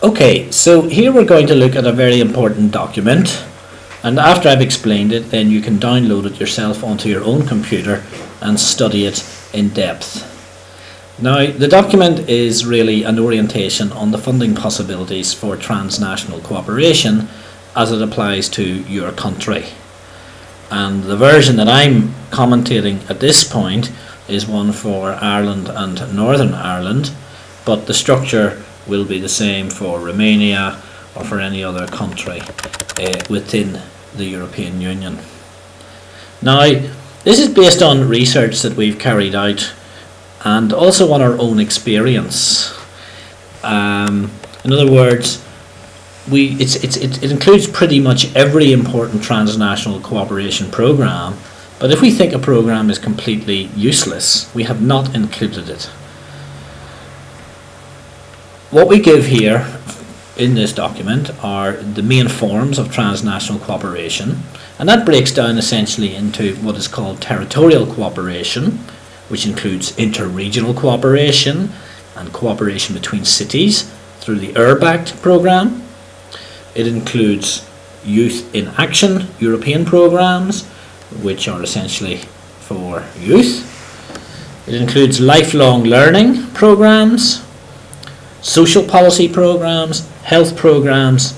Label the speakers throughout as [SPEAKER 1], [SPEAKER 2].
[SPEAKER 1] Okay, so here we're going to look at a very important document, and after I've explained it, then you can download it yourself onto your own computer and study it in depth. Now, the document is really an orientation on the funding possibilities for transnational cooperation as it applies to your country. And the version that I'm commentating at this point is one for Ireland and Northern Ireland, but the structure will be the same for Romania or for any other country within the European Union. Now, this is based on research that we've carried out and also on our own experience. In other words, it includes pretty much every important transnational cooperation programme, but if we think a programme is completely useless, we have not included it. What we give here in this document are the main forms of transnational cooperation, and that breaks down essentially into what is called territorial cooperation, which includes inter-regional cooperation and cooperation between cities through the URBACT programme. It includes Youth in Action European programmes, which are essentially for youth. It includes lifelong learning programmes, social policy programmes, health programmes,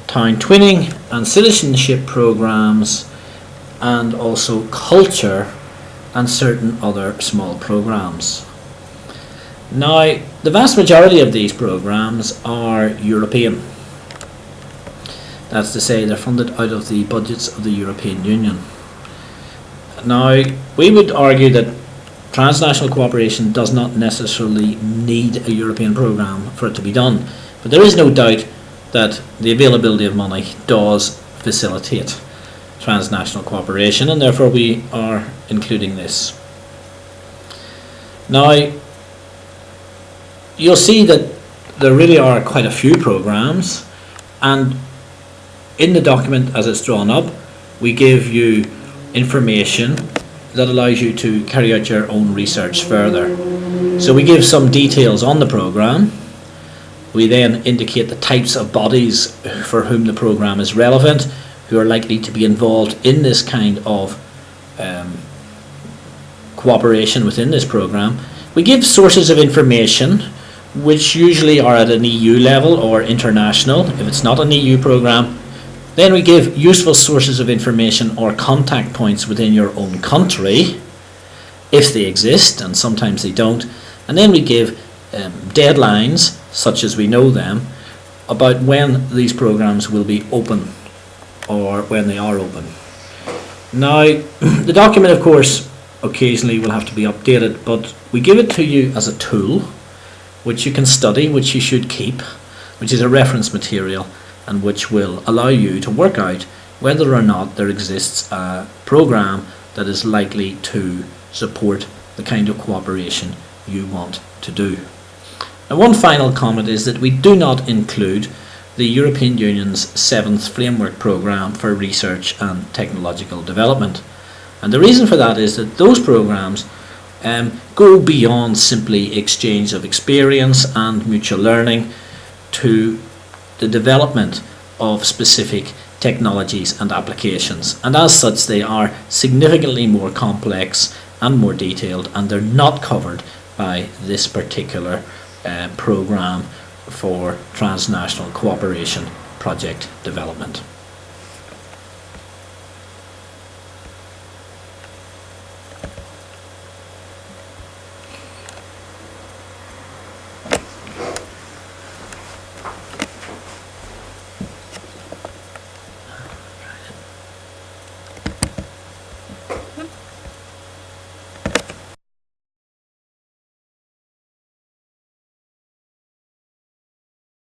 [SPEAKER 1] town twinning and citizenship programmes, and also culture and certain other small programmes. Now, the vast majority of these programmes are European. That's to say, they're funded out of the budgets of the European Union. Now, we would argue that transnational cooperation does not necessarily need a European programme for it to be done, but there is no doubt that the availability of money does facilitate transnational cooperation, and therefore we are including this. Now, you'll see that there really are quite a few programmes, and in the document as it's drawn up, we give you information that allows you to carry out your own research further. So we give some details on the programme. We then indicate the types of bodies for whom the programme is relevant, who are likely to be involved in this kind of cooperation within this programme. We give sources of information which usually are at an EU level or international. If it's not an EU programme, then we give useful sources of information or contact points within your own country, if they exist, and sometimes they don't. And then we give deadlines, such as we know them, about when these programs will be open or when they are open. Now, the document, of course, occasionally will have to be updated, but we give it to you as a tool which you can study, which you should keep, which is a reference material, and which will allow you to work out whether or not there exists a programme that is likely to support the kind of cooperation you want to do. Now, one final comment is that we do not include the European Union's 7th Framework Programme for Research and Technological Development. And the reason for that is that those programmes go beyond simply exchange of experience and mutual learning to the development of specific technologies and applications, and as such they are significantly more complex and more detailed, and they're not covered by this particular programme for transnational cooperation project development.